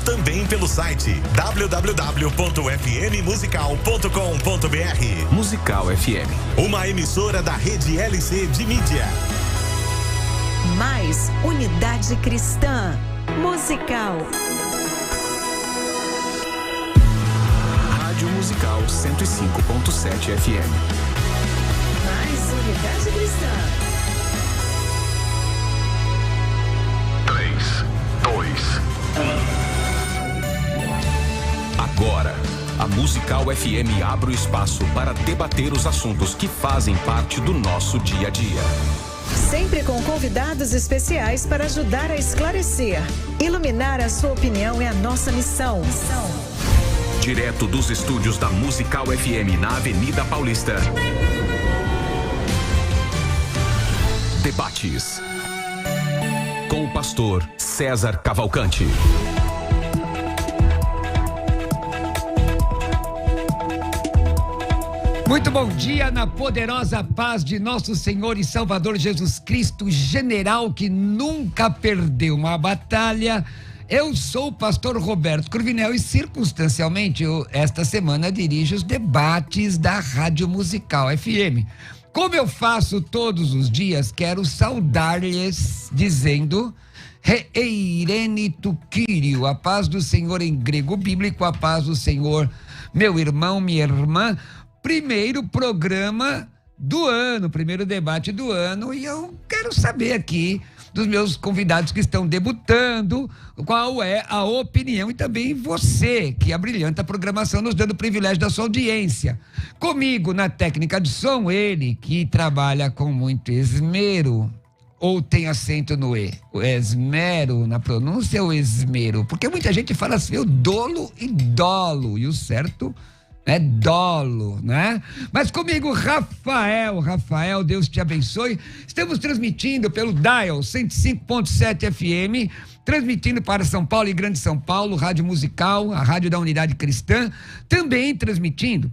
também pelo site www.fmmusical.com.br. Musical FM, uma emissora da rede LC de mídia. Mais unidade cristã musical. Rádio Musical 105.7 FM. Mais unidade cristã. 3, 2, 1. Agora, a Musical FM abre o espaço para debater os assuntos que fazem parte do nosso dia a dia. Sempre com convidados especiais para ajudar a esclarecer. Iluminar a sua opinião é a nossa missão. Direto dos estúdios da Musical FM na Avenida Paulista. Debates. Com o pastor César Cavalcante. Muito bom dia na poderosa paz de nosso Senhor e Salvador Jesus Cristo, general que nunca perdeu uma batalha. Eu sou o pastor Roberto Cruvinel e circunstancialmente esta semana dirijo os debates da Rádio Musical FM. Como eu faço todos os dias, quero saudar-lhes dizendo: Reirene tu Kyrio, a paz do Senhor em grego bíblico, a paz do Senhor, meu irmão, minha irmã. Primeiro programa do ano, primeiro debate do ano, e eu quero saber aqui dos meus convidados que estão debutando, qual é a opinião, e também você, que abrilhanta a programação, nos dando o privilégio da sua audiência. Comigo na técnica de som, ele que trabalha com muito esmero, ou tem acento no E, o esmero na pronúncia ou esmero? Porque muita gente fala assim, o dolo e dolo, e o certo é dolo, né? Mas comigo, Rafael, Deus te abençoe. Estamos transmitindo pelo Dial 105.7 FM, transmitindo para São Paulo e Grande São Paulo, Rádio Musical, a Rádio da Unidade Cristã, também transmitindo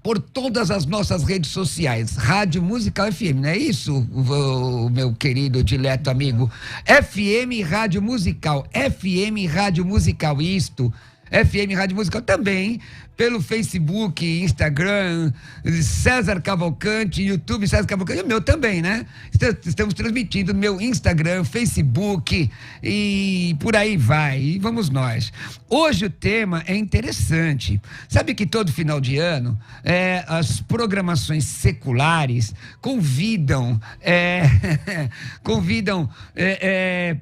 por todas as nossas redes sociais, Rádio Musical FM, não é isso, o meu querido dileto amigo? FM Rádio Musical, FM Rádio Musical, isto, FM Rádio Musical também, pelo Facebook, Instagram, César Cavalcante, YouTube, César Cavalcante, e o meu também, né? Estamos transmitindo no meu Instagram, Facebook e por aí vai, e vamos nós. Hoje o tema é interessante. Sabe que todo final de ano, as programações seculares convidam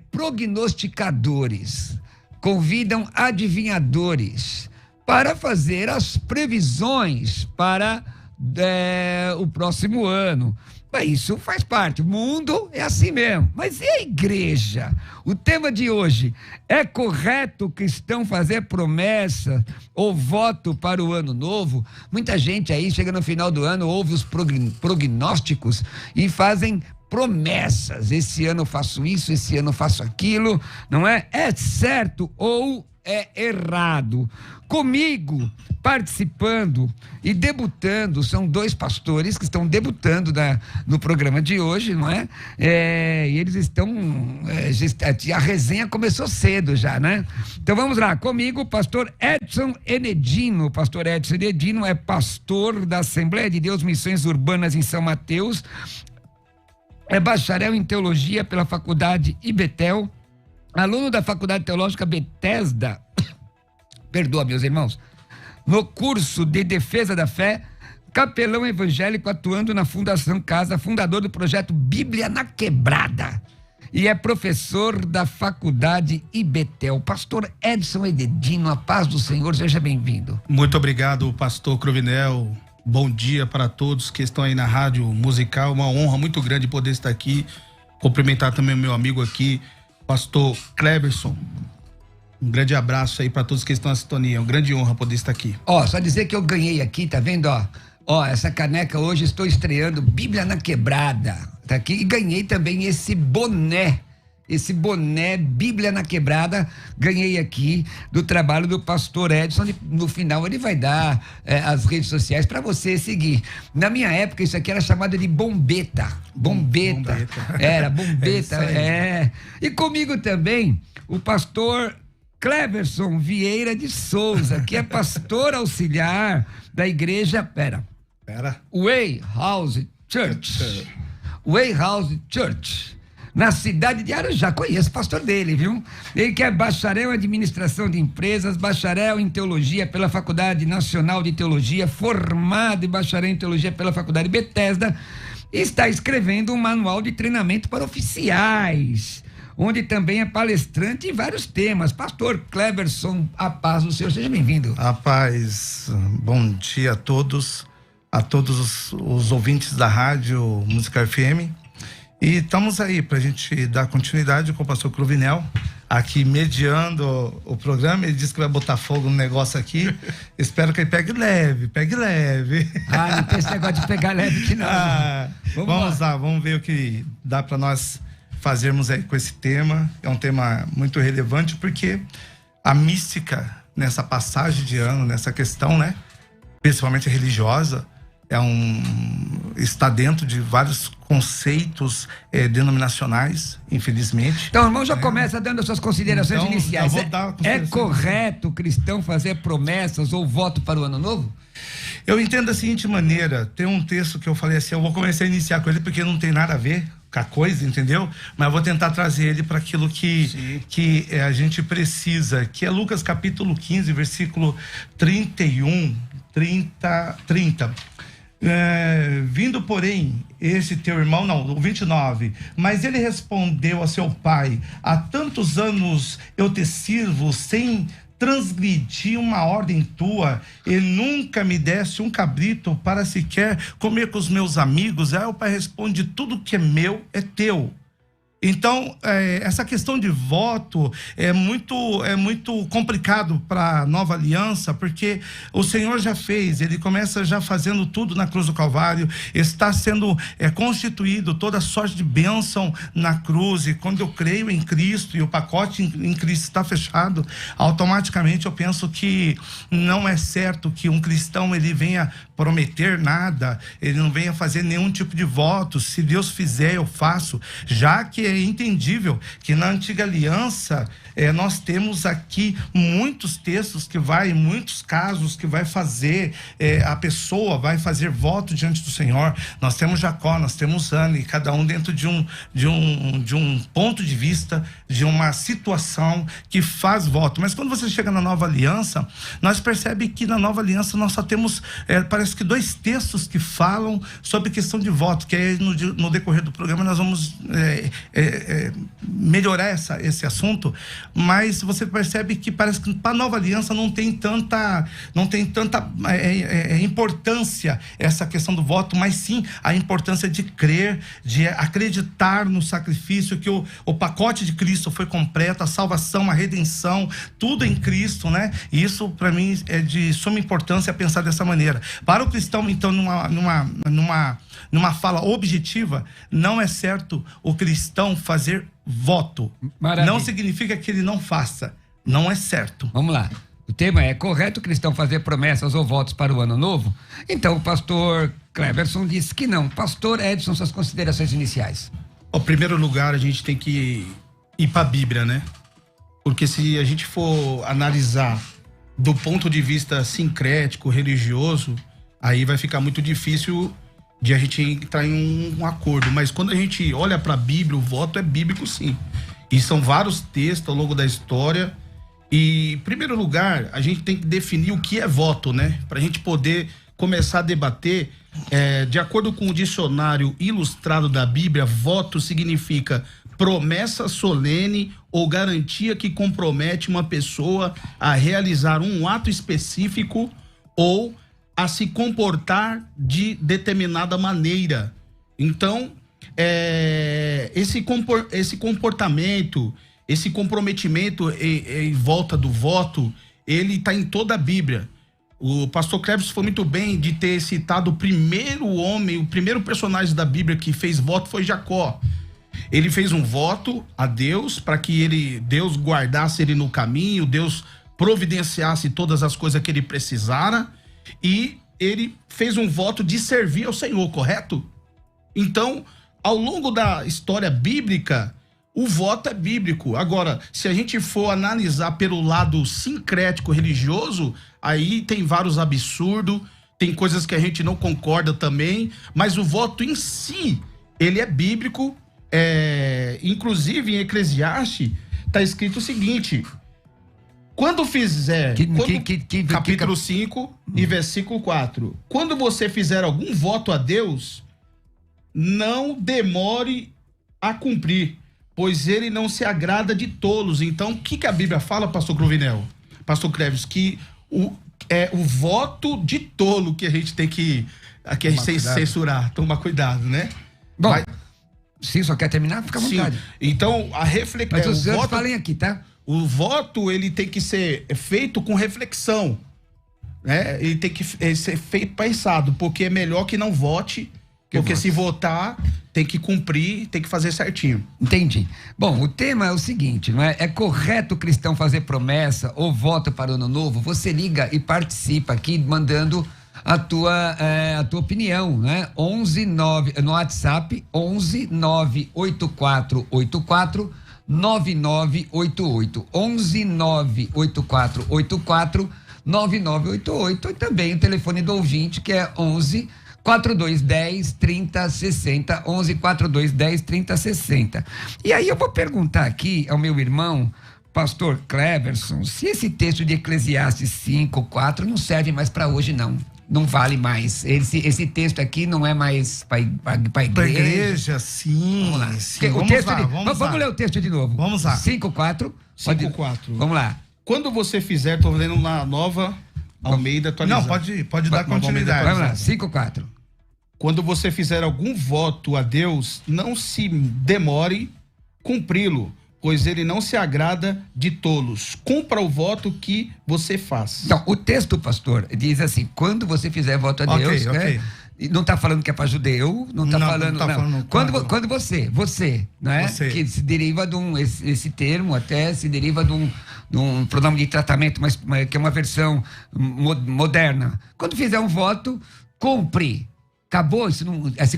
prognosticadores, convidam adivinhadores para fazer as previsões para o próximo ano. Mas isso faz parte, o mundo é assim mesmo. Mas e a igreja? O tema de hoje: é correto o cristão fazer promessa ou voto para o ano novo? Muita gente aí chega no final do ano, ouve os prognósticos e fazem promessas. Esse ano eu faço isso, esse ano eu faço aquilo, não é? É certo ou é errado? Comigo, participando e debutando, são dois pastores que estão debutando no programa de hoje, não é? E eles estão, a resenha começou cedo já, né? Então vamos lá, comigo o pastor Edson Enedino. O pastor Edson Enedino é pastor da Assembleia de Deus Missões Urbanas em São Mateus, é bacharel em teologia pela faculdade IBETEL, aluno da faculdade teológica Bethesda, perdoa meus irmãos, no curso de defesa da fé, capelão evangélico atuando na Fundação Casa, fundador do projeto Bíblia na Quebrada, e é professor da faculdade IBETEL. Pastor Edson Enedino, a paz do Senhor, seja bem-vindo. Muito obrigado, pastor Cruvinel. Bom dia para todos que estão aí na Rádio Musical, uma honra muito grande poder estar aqui, cumprimentar também o meu amigo aqui, pastor Cleberson. Um grande abraço aí para todos que estão na sintonia, é uma grande honra poder estar aqui. Só dizer que eu ganhei aqui, tá vendo, essa caneca hoje, estou estreando Bíblia na Quebrada, tá aqui, e ganhei também esse boné Bíblia na Quebrada, ganhei aqui do trabalho do pastor Edson. No final ele vai dar as redes sociais para você seguir. Na minha época isso aqui era chamado de bombeta. Era bombeta, E comigo também o pastor Cleverson Vieira de Souza, que é pastor auxiliar da igreja, Way House Church. Way House Church, na cidade de Arujá. Conheço o pastor dele, viu? Ele que é bacharel em administração de empresas, bacharel em teologia pela Faculdade Nacional de Teologia, formado em bacharel em teologia pela Faculdade Bethesda, e está escrevendo um manual de treinamento para oficiais, onde também é palestrante em vários temas. Pastor Cleverson, a paz do Senhor, seja bem-vindo. A paz, bom dia a todos os ouvintes da Rádio Musical FM. E estamos aí para a gente dar continuidade com o pastor Cruvinel, aqui mediando o programa. Ele disse que vai botar fogo no negócio aqui. Espero que ele pegue leve. Não tem esse negócio de pegar leve aqui não. Vamos lá, vamos ver o que dá para nós fazermos aí com esse tema. É um tema muito relevante, porque a mística nessa passagem de ano, nessa questão, né, principalmente religiosa, está dentro de vários conceitos denominacionais, infelizmente. Então, o irmão já começa dando as suas considerações iniciais. É correto o cristão fazer promessas ou voto para o ano novo? Eu entendo da seguinte maneira: tem um texto que eu falei assim, eu vou começar a iniciar com ele porque não tem nada a ver com a coisa, entendeu? Mas eu vou tentar trazer ele para aquilo que a gente precisa, que é Lucas capítulo 15, versículo 30. Vindo, porém, esse teu irmão, o 29, mas ele respondeu a seu pai: há tantos anos eu te sirvo sem transgredir uma ordem tua, e nunca me deste um cabrito para sequer comer com os meus amigos. Aí o pai responde: tudo que é meu é teu. Então, essa questão de voto é muito complicado para a nova aliança, porque o Senhor já fez, ele começa já fazendo tudo na cruz do Calvário, está sendo constituído toda sorte de bênção na cruz, e quando eu creio em Cristo e o pacote em Cristo está fechado, automaticamente eu penso que não é certo que um cristão ele venha prometer nada, ele não venha fazer nenhum tipo de voto. Se Deus fizer, eu faço, já que é entendível que na antiga aliança nós temos aqui muitos textos muitos casos que vai fazer, a pessoa vai fazer voto diante do Senhor. Nós temos Jacó, nós temos Ana, e cada um dentro de um ponto de vista, de uma situação que faz voto. Mas quando você chega na nova aliança, nós percebemos que na nova aliança nós só temos, parece que 2 textos que falam sobre questão de voto, que aí no decorrer do programa nós vamos melhorar esse assunto. Mas você percebe que parece que para a nova aliança não tem tanta importância essa questão do voto, mas sim a importância de crer, de acreditar no sacrifício, que o pacote de Cristo foi completo, a salvação, a redenção, tudo em Cristo, né? E isso para mim é de suma importância pensar dessa maneira. Para o cristão, então, numa fala objetiva, não é certo o cristão fazer voto. Maravilha. Não significa que ele não faça. Não é certo. Vamos lá. O tema é: correto o cristão fazer promessas ou votos para o ano novo? Então, o pastor Cleverson disse que não. Pastor Edson, suas considerações iniciais. Em primeiro lugar, a gente tem que ir para a Bíblia, né? Porque se a gente for analisar do ponto de vista sincrético, religioso, aí vai ficar muito difícil de a gente entrar em um acordo. Mas quando a gente olha para a Bíblia, o voto é bíblico, sim. E são vários textos ao longo da história. E, em primeiro lugar, a gente tem que definir o que é voto, né? Para a gente poder começar a debater. De acordo com o dicionário ilustrado da Bíblia, voto significa promessa solene ou garantia que compromete uma pessoa a realizar um ato específico ou a se comportar de determinada maneira. Então, esse comportamento, esse comprometimento em volta do voto, ele está em toda a Bíblia. O pastor Cleverson foi muito bem de ter citado o primeiro homem, o primeiro personagem da Bíblia que fez voto foi Jacó. Ele fez um voto a Deus para que Deus guardasse ele no caminho, Deus providenciasse todas as coisas que ele precisara, e ele fez um voto de servir ao Senhor, correto? Então, ao longo da história bíblica, o voto é bíblico. Agora, se a gente for analisar pelo lado sincrético religioso, aí tem vários absurdos, tem coisas que a gente não concorda também, mas o voto em si, ele é bíblico. Inclusive em Eclesiastes está escrito o seguinte: quando fizer, capítulo 5 e versículo 4, quando você fizer algum voto a Deus, não demore a cumprir, pois ele não se agrada de tolos. Então, o que a Bíblia fala, pastor Cruvinel, pastor Cleves, que o voto de tolo que a gente tem que censurar, tomar cuidado, né? Bom, sim, só quer terminar? Fica à vontade. Então, a reflexão... Mas os senhores falem aqui, tá? O voto, ele tem que ser feito com reflexão, né? Ele tem que ser feito pensado, porque é melhor que não vote, porque se votar, tem que cumprir, tem que fazer certinho. Entendi. Bom, o tema é o seguinte, não é? É correto o cristão fazer promessa ou voto para o ano novo? Você liga e participa aqui, mandando a tua opinião, né? 11-9, no WhatsApp, 11-98484 9988, 11-98484 9988, e também o telefone do ouvinte, que é 11-4210-3060, 11-4210-3060. E aí eu vou perguntar aqui ao meu irmão, pastor Cleverson, se esse texto de Eclesiastes 5:4 não serve mais para hoje, não vale mais. Esse texto aqui não é mais para igreja. Para igreja, sim. Vamos lá. Sim. Vamos ler o texto de novo. Vamos lá. 5:4. 5:4. Vamos lá. Quando você fizer, tô lendo na Nova Almeida atualizada. Não, pode dar continuidade. Vamos lá, 5:4. Quando você fizer algum voto a Deus, não se demore cumpri-lo, pois ele não se agrada de tolos. Cumpra o voto que você faz. Então, o texto, pastor, diz assim: quando você fizer voto a Deus, né? Não está falando que é para judeu, não está falando. Quando você, não é? Você. Que se deriva de esse termo, até se deriva de um pronome de tratamento, mas que é uma versão moderna. Quando fizer um voto, cumpre. Acabou? Esse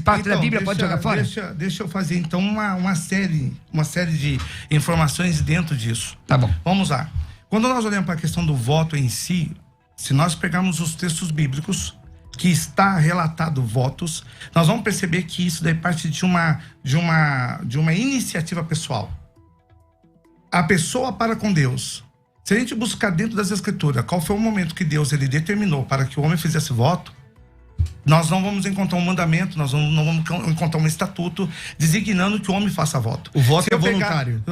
parte da Bíblia pode jogar fora? Deixa eu fazer, então, uma série de informações dentro disso. Tá bom. Vamos lá. Quando nós olhamos para a questão do voto em si, se nós pegarmos os textos bíblicos, que está relatado votos, nós vamos perceber que isso daí parte de uma iniciativa pessoal. A pessoa para com Deus. Se a gente buscar dentro das Escrituras qual foi o momento que Deus ele determinou para que o homem fizesse voto, nós não vamos encontrar um mandamento, nós não vamos encontrar um estatuto designando que o homem faça voto. O voto é voluntário.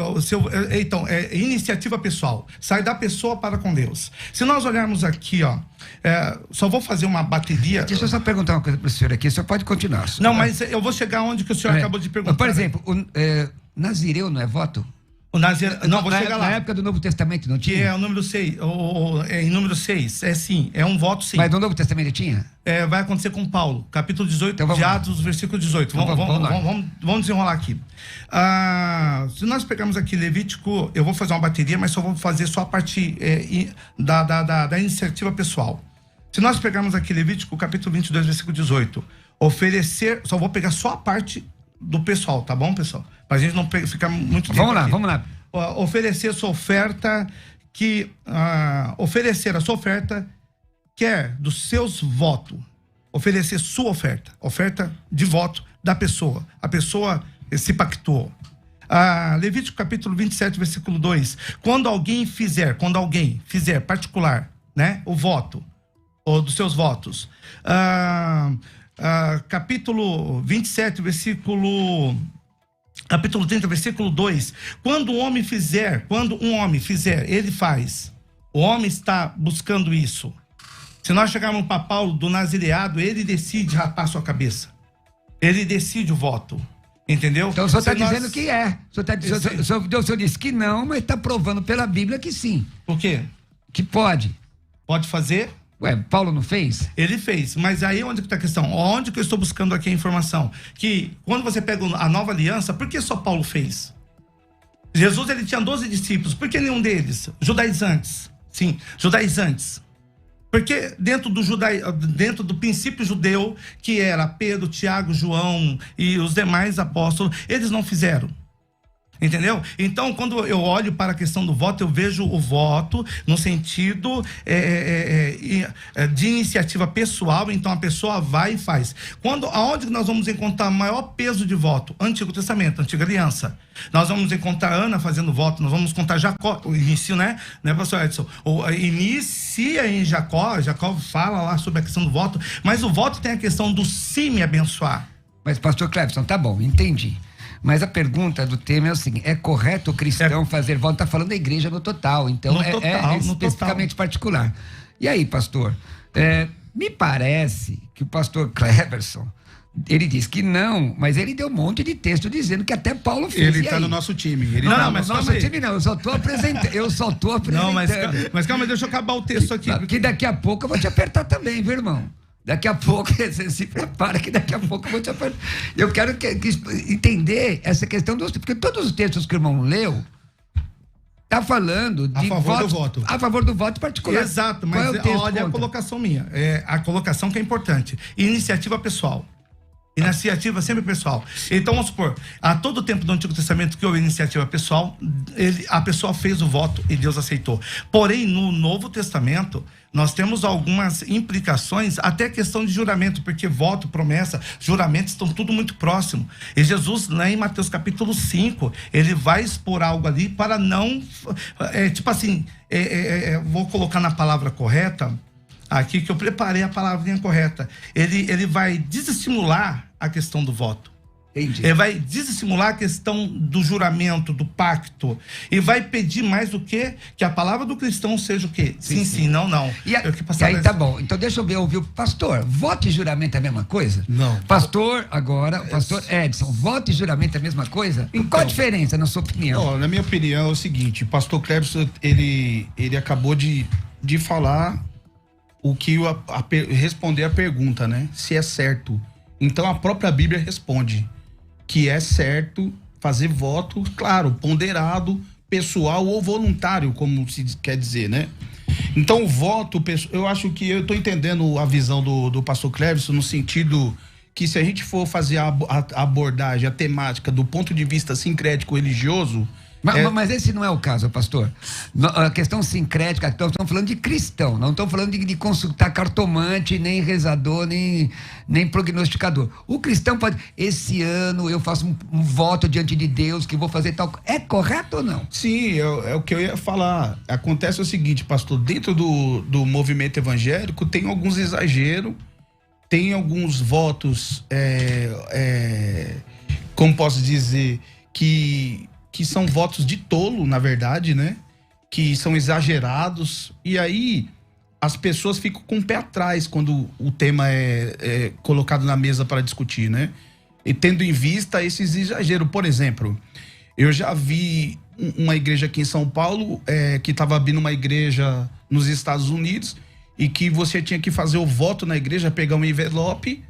Então, é iniciativa pessoal. Sai da pessoa para com Deus. Se nós olharmos aqui, só vou fazer uma bateria... Deixa eu só perguntar uma coisa para o senhor aqui, o senhor pode continuar. Não, mas eu vou chegar onde que o senhor acabou de perguntar. Por exemplo, Nazireu não é voto? O Nazireu, não, vou chegar lá. Na época do Novo Testamento não tinha? Que é o número 6, em número 6, sim, é um voto sim. Mas no Novo Testamento tinha? Vai acontecer com Paulo, capítulo 18, então, de Atos, versículo 18. Vamos desenrolar aqui. Se nós pegarmos aqui Levítico, eu vou fazer uma bateria, mas só vou fazer só a parte da iniciativa pessoal. Se nós pegarmos aqui Levítico, capítulo 22, versículo 18, oferecer, só vou pegar só a parte do pessoal, tá bom, pessoal? Pra gente não ficar muito tempo aqui. Vamos lá. Oferecer a sua oferta, oferecer a sua oferta, quer dos seus votos, oferecer sua oferta de voto da pessoa. A pessoa se pactuou. Levítico capítulo 27, versículo 2. Quando alguém fizer particular, né, o voto, ou dos seus votos. Capítulo 27, capítulo 30, versículo 2. Quando um homem fizer, ele faz. O homem está buscando isso. Se nós chegarmos para Paulo do nazireado, ele decide rapar sua cabeça. Ele decide o voto. Entendeu? Então o senhor está dizendo que é. O senhor disse que não, mas está provando pela Bíblia que sim. Por quê? Que pode. Pode fazer? Ué, Paulo não fez? Ele fez, mas aí onde que está a questão? Onde que eu estou buscando aqui a informação? Que quando você pega a nova aliança, por que só Paulo fez? Jesus, ele tinha 12 discípulos, por que nenhum deles? Judaizantes. Sim, judaizantes. Porque dentro do princípio judeu, que era Pedro, Tiago, João e os demais apóstolos, eles não fizeram. Entendeu? Então, quando eu olho para a questão do voto, eu vejo o voto no sentido de iniciativa pessoal. Então, a pessoa vai e faz. Aonde nós vamos encontrar maior peso de voto? Antigo Testamento, Antiga Aliança. Nós vamos encontrar Ana fazendo voto, nós vamos contar Jacó, o início, né, pastor Edson? Inicia em Jacó fala lá sobre a questão do voto, mas o voto tem a questão do sim me abençoar. Mas, pastor Cleverson, tá bom, entendi. Mas a pergunta do tema é o seguinte: é correto o cristão fazer voto? Está falando da igreja no total, então é especificamente particular. E aí, pastor, me parece que o pastor Cleverson, ele disse que não, mas ele deu um monte de texto dizendo que até Paulo fez. Ele está no nosso time. Mas no nosso time não, eu só estou apresentando. Não, mas calma, deixa eu acabar o texto aqui. Porque daqui a pouco eu vou te apertar também, viu, irmão? Daqui a pouco, você se prepara que daqui a pouco eu vou te apertar. Eu quero entender essa questão porque todos os textos que o irmão leu tá falando de a favor do voto particular. Exato, mas olha a colocação minha. A colocação que é importante. Iniciativa pessoal. Iniciativa sempre pessoal. Então, vamos supor, a todo tempo do Antigo Testamento que houve iniciativa pessoal, a pessoa fez o voto e Deus aceitou. Porém, no Novo Testamento, nós temos algumas implicações, até questão de juramento, porque voto, promessa, juramentos estão tudo muito próximo. E Jesus, lá em Mateus capítulo 5, ele vai expor algo ali para não, vou colocar na palavra correta, aqui que eu preparei a palavrinha correta. Ele vai desestimular a questão do voto. Entendi. Ele vai desestimular a questão do juramento, do pacto. E vai pedir mais do que a palavra do cristão seja o quê? Sim, não. E aí tá bom. Então deixa eu ouvir o pastor. Voto e juramento é a mesma coisa? Não. Pastor Edson, voto e juramento é a mesma coisa? Então, qual a diferença, na sua opinião? Na minha opinião é o seguinte: o pastor Cleverson, ele acabou de falar o que responder a pergunta, né? Se é certo. Então a própria Bíblia responde que é certo fazer voto, claro, ponderado, pessoal ou voluntário, como se quer dizer, né? Então o voto, eu acho que eu estou entendendo a visão do pastor Cleverson no sentido que se a gente for fazer a abordagem, a temática do ponto de vista sincrético religioso. Mas esse não é o caso, pastor. A questão sincrética, estamos falando de cristão, não estamos falando de consultar cartomante, nem rezador, nem prognosticador. O cristão pode, esse ano eu faço um voto diante de Deus que vou fazer tal. É correto ou não? Sim, é o que eu ia falar. Acontece o seguinte, pastor, dentro do movimento evangélico tem alguns exageros, tem alguns votos, como posso dizer, que são votos de tolo, na verdade, né? Que são exagerados. E aí as pessoas ficam com o pé atrás quando o tema é colocado na mesa para discutir, né? E tendo em vista esses exageros. Por exemplo, eu já vi uma igreja aqui em São Paulo que estava abrindo uma igreja nos Estados Unidos e que você tinha que fazer o voto na igreja, pegar um envelope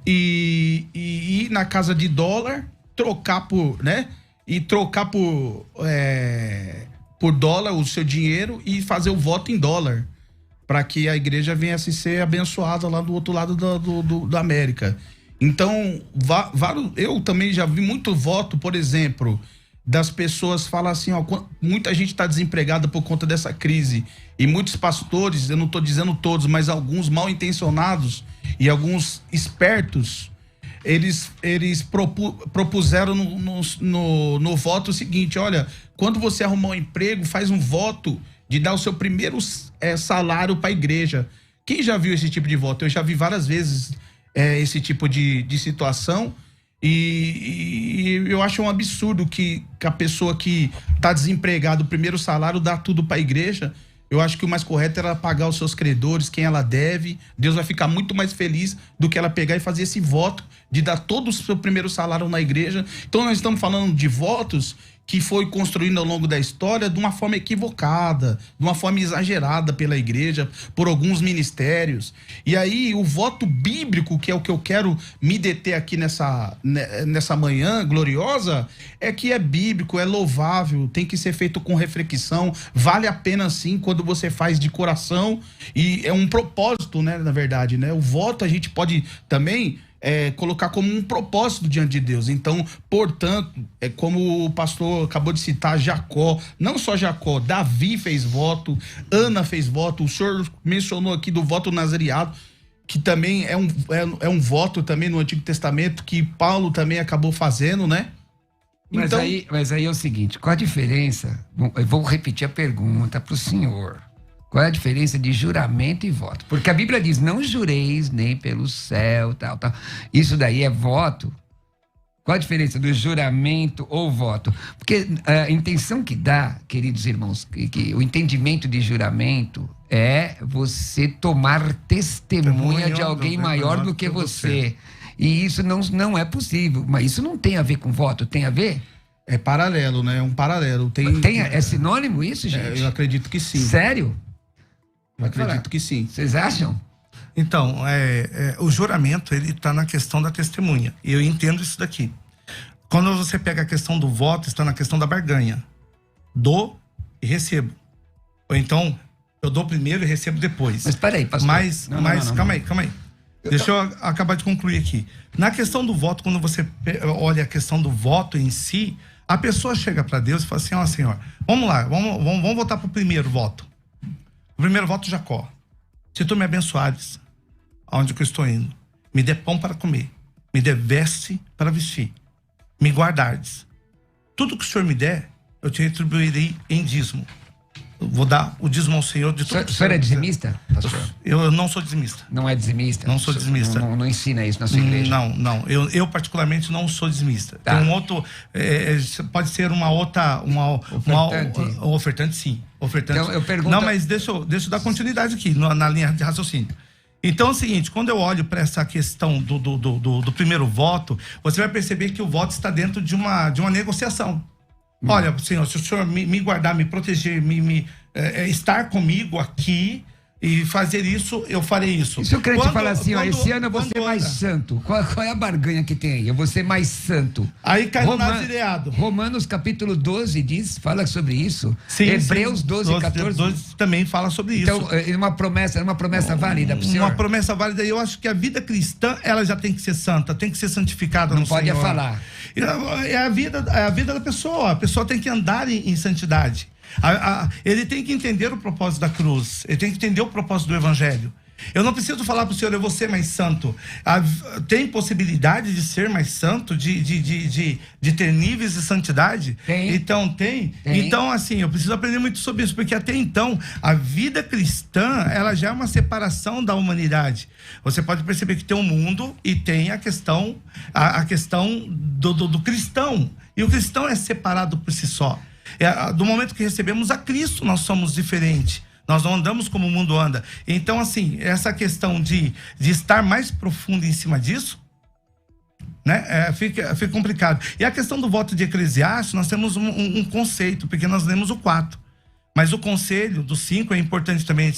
e ir na casa de dólar, trocar por, né? E trocar por dólar o seu dinheiro e fazer o voto em dólar, para que a igreja venha a ser abençoada lá do outro lado da América. Então, eu também já vi muito voto, por exemplo, das pessoas falar assim, muita gente está desempregada por conta dessa crise, e muitos pastores, eu não estou dizendo todos, mas alguns mal intencionados e alguns espertos, eles propuseram no voto o seguinte: olha, quando você arrumar um emprego, faz um voto de dar o seu primeiro salário para a igreja. Quem já viu esse tipo de voto? Eu já vi várias vezes esse tipo de situação, e eu acho um absurdo que a pessoa que está desempregada, o primeiro salário, dá tudo para a igreja. Eu acho que o mais correto era pagar os seus credores, quem ela deve. Deus vai ficar muito mais feliz do que ela pegar e fazer esse voto de dar todo o seu primeiro salário na igreja. Então nós estamos falando de votos que foi construindo ao longo da história de uma forma equivocada, de uma forma exagerada pela igreja, por alguns ministérios. E aí o voto bíblico, que é o que eu quero me deter aqui nessa manhã gloriosa, é que é bíblico, é louvável, tem que ser feito com reflexão, vale a pena sim quando você faz de coração, e é um propósito, né, na verdade, né? O voto a gente pode também colocar como um propósito diante de Deus. Então, portanto, como o pastor acabou de citar, Jacó, não só Jacó, Davi fez voto, Ana fez voto, o senhor mencionou aqui do voto nazareado, que também é um voto também no Antigo Testamento, que Paulo também acabou fazendo, né? Mas aí é o seguinte, qual a diferença? Eu vou repetir a pergunta para o senhor. Qual é a diferença de juramento e voto? Porque a Bíblia diz, não jureis nem pelo céu, tal. Isso daí é voto. Qual a diferença do juramento ou voto? Porque a intenção que dá, queridos irmãos, que o entendimento de juramento é você tomar testemunha de alguém maior do que você. E isso não é possível. Mas isso não tem a ver com voto, tem a ver? É paralelo, né? É um paralelo. É sinônimo isso, gente? Eu acredito que sim. Sério? Eu acredito que sim. Vocês acham? Então, o juramento, ele está na questão da testemunha. E eu entendo isso daqui. Quando você pega a questão do voto, está na questão da barganha. Dou e recebo. Ou então, eu dou primeiro e recebo depois. Mas peraí, pastor. Calma aí. Deixa eu acabar de concluir aqui. Na questão do voto, quando você olha a questão do voto em si, a pessoa chega para Deus e fala assim, ó, Senhor, vamos lá, vamos voltar para o primeiro voto. O primeiro voto, Jacó. Se tu me abençoares, aonde que eu estou indo, me dê pão para comer, me dê veste para vestir, me guardardes. Tudo que o Senhor me der, eu te retribuirei em dízimo. Eu vou dar o dízimo ao Senhor de tudo. O senhor é dizimista, pastor? Eu não sou dizimista. Não é dizimista? Não sou dizimista. Não ensina isso na sua igreja? Não. Eu particularmente não sou dizimista. Tá. Tem um outro... pode ser uma outra... Ofertante? Ofertante, sim. Ofertante. Então, eu pergunto... Não, mas deixa eu dar continuidade aqui, na linha de raciocínio. Então é o seguinte, quando eu olho para essa questão do primeiro voto, você vai perceber que o voto está dentro de uma negociação. Olha, Senhor, se o Senhor me guardar, me proteger, estar comigo aqui e fazer isso, eu farei isso. E se o crente falar assim, esse ano eu vou ser mais santo, qual é a barganha que tem aí? Eu vou ser mais santo. Aí cai no nazireado. Romanos capítulo 12 fala sobre isso. Sim, Hebreus 12, 14. 12 também fala sobre isso. Então, é uma promessa válida pro senhor? Uma promessa válida. Eu acho que a vida cristã, ela já tem que ser santa, tem que ser santificada no Senhor. Não pode falar. É a vida da pessoa. A pessoa tem que andar em santidade. Ele tem que entender o propósito da cruz. Ele tem que entender o propósito do evangelho. Eu não preciso falar para o Senhor, eu vou ser mais santo. Tem possibilidade de ser mais santo, de ter níveis de santidade? Tem. Então, tem. Então, assim, eu preciso aprender muito sobre isso, porque até então, a vida cristã, ela já é uma separação da humanidade. Você pode perceber que tem um mundo e tem a questão do cristão. E o cristão é separado por si só. Do momento que recebemos a Cristo, nós somos diferentes. Nós não andamos como o mundo anda. Então, assim, essa questão de estar mais profundo em cima disso, né, fica complicado. E a questão do voto de Eclesiastes, nós temos um conceito, porque nós lemos o 4. Mas o conselho do 5 é importante também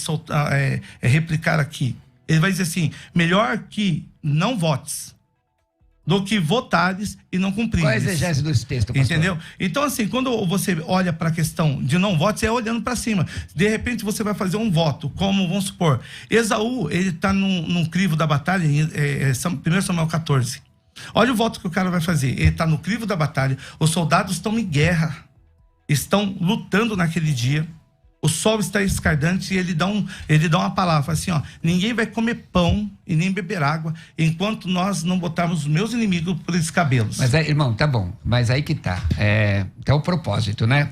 replicar aqui. Ele vai dizer assim, melhor que não votes do que votares e não cumprires. Qual é a exegese desse texto, pastor? Entendeu? Então, assim, quando você olha para a questão de não votos, é olhando para cima. De repente, você vai fazer um voto, como, vamos supor, Esaú, ele está num crivo da batalha, 1 Samuel 14. Olha o voto que o cara vai fazer. Ele está no crivo da batalha, os soldados estão em guerra, estão lutando naquele dia, o sol está escardante e ele dá uma palavra assim, ó, ninguém vai comer pão e nem beber água enquanto nós não botarmos os meus inimigos por esses cabelos. Mas aí, irmão, tá bom, mas aí que tá, é o propósito, né?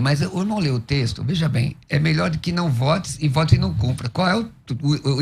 Mas o irmão leu o texto, veja bem, é melhor do que não votes e vote e não cumpra. Qual é o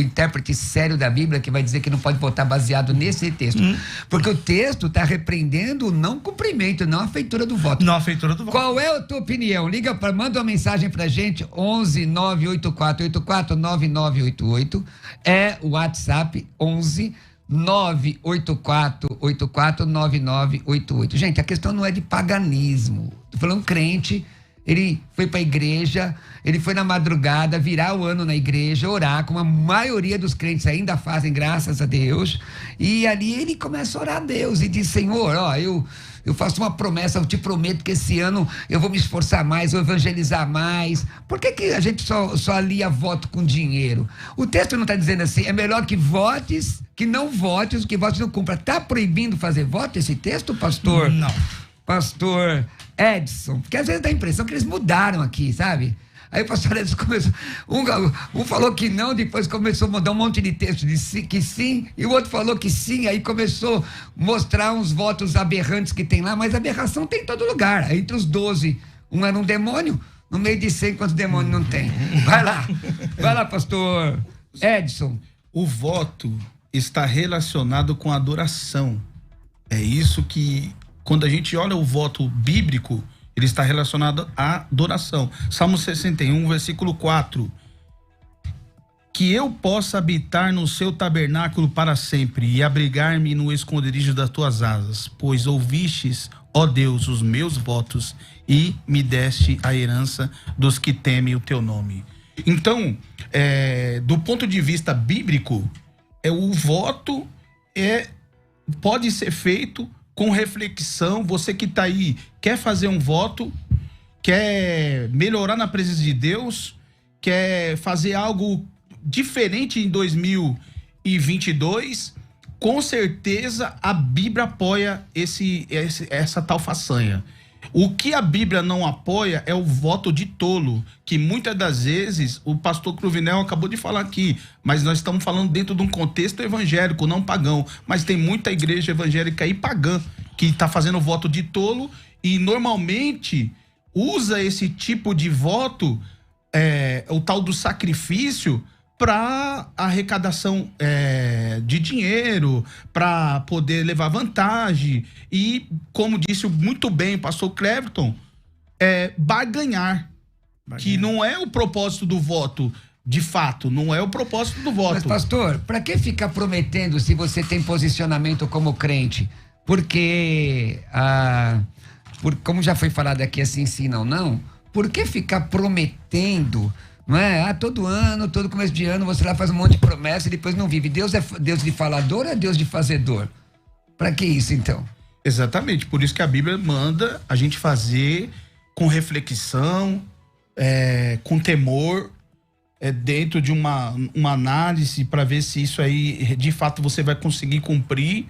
intérprete sério da Bíblia que vai dizer que não pode votar baseado nesse texto? Porque o texto está repreendendo o não cumprimento, não a feitura do voto. Não a feitura do voto. Qual é a tua opinião? Manda uma mensagem pra gente, 11 98484 9988, é o WhatsApp 11 984849988. Gente, a questão não é de paganismo. Tô falando crente, ele foi pra igreja, ele foi na madrugada, virar o ano na igreja, orar, como a maioria dos crentes ainda fazem, graças a Deus, e ali ele começa a orar a Deus e diz, Senhor, ó, eu eu faço uma promessa, eu te prometo que esse ano eu vou me esforçar mais, vou evangelizar mais. Por que a gente só alia voto com dinheiro? O texto não está dizendo assim, é melhor que votes, que não votes, que votes não cumpra. Está proibindo fazer voto esse texto, pastor? Não. Pastor Edson, porque às vezes dá a impressão que eles mudaram aqui, sabe? Aí o pastor Edson começou, um falou que não, depois começou a mandar um monte de texto de que sim, e o outro falou que sim, aí começou a mostrar uns votos aberrantes que tem lá, mas aberração tem em todo lugar. Entre os 12, um era um demônio, no meio de 100, quantos demônios não tem? Vai lá, pastor Edson. O voto está relacionado com a adoração. É isso que, quando a gente olha o voto bíblico, ele está relacionado à adoração. Salmo 61, versículo 4. Que eu possa habitar no seu tabernáculo para sempre e abrigar-me no esconderijo das tuas asas, pois ouvistes, ó Deus, os meus votos e me deste a herança dos que temem o teu nome. Então, do ponto de vista bíblico, o voto pode ser feito com reflexão. Você que está aí, quer fazer um voto, quer melhorar na presença de Deus, quer fazer algo diferente em 2022, com certeza a Bíblia apoia essa tal façanha. O que a Bíblia não apoia é o voto de tolo, que muitas das vezes o pastor Cruvinel acabou de falar aqui, mas nós estamos falando dentro de um contexto evangélico, não pagão. Mas tem muita igreja evangélica e pagã que está fazendo voto de tolo e normalmente usa esse tipo de voto, o tal do sacrifício, para arrecadação de dinheiro, para poder levar vantagem e, como disse muito bem o pastor Cleverton, barganhar, que não é o propósito do voto, de fato, não é o propósito do voto. Mas, pastor, para que ficar prometendo se você tem posicionamento como crente? Porque, como já foi falado aqui, assim sim, não, por que ficar prometendo? Não é? Todo ano, todo começo de ano, você lá faz um monte de promessa e depois não vive. Deus é Deus de falador ou é Deus de fazedor? Para que isso, então? Exatamente, por isso que a Bíblia manda a gente fazer com reflexão, com temor, dentro de uma análise para ver se isso aí, de fato, você vai conseguir cumprir,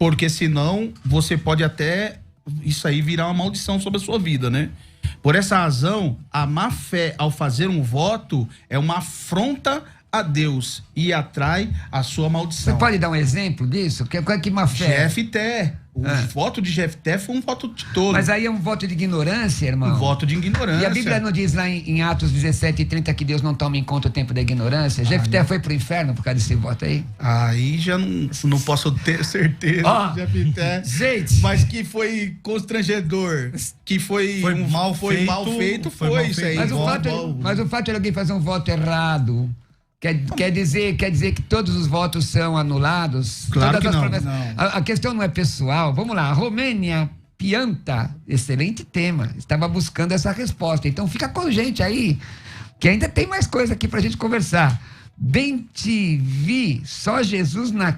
porque senão você pode até, isso aí virar uma maldição sobre a sua vida, né? Por essa razão, a má fé ao fazer um voto é uma afronta a Deus e atrai a sua maldição. Você pode dar um exemplo disso? Que má fé? Jefté. O voto de Jefté foi um voto de tolo. Mas aí é um voto de ignorância, irmão? Um voto de ignorância. E a Bíblia não diz lá em Atos 17:30 que Deus não toma em conta o tempo da ignorância? Jefté foi pro inferno por causa desse voto aí? Aí já não posso ter certeza, Jefté. Gente! Mas que foi constrangedor, que foi mal feito, foi isso aí. Mas o fato de alguém fazer um voto errado... Quer dizer que todos os votos são anulados? Claro que não. A questão não é pessoal. Vamos lá, Romênia Pianta, excelente tema. Estava buscando essa resposta. Então fica com a gente aí, que ainda tem mais coisa aqui pra gente conversar. Bem te vi, só Jesus na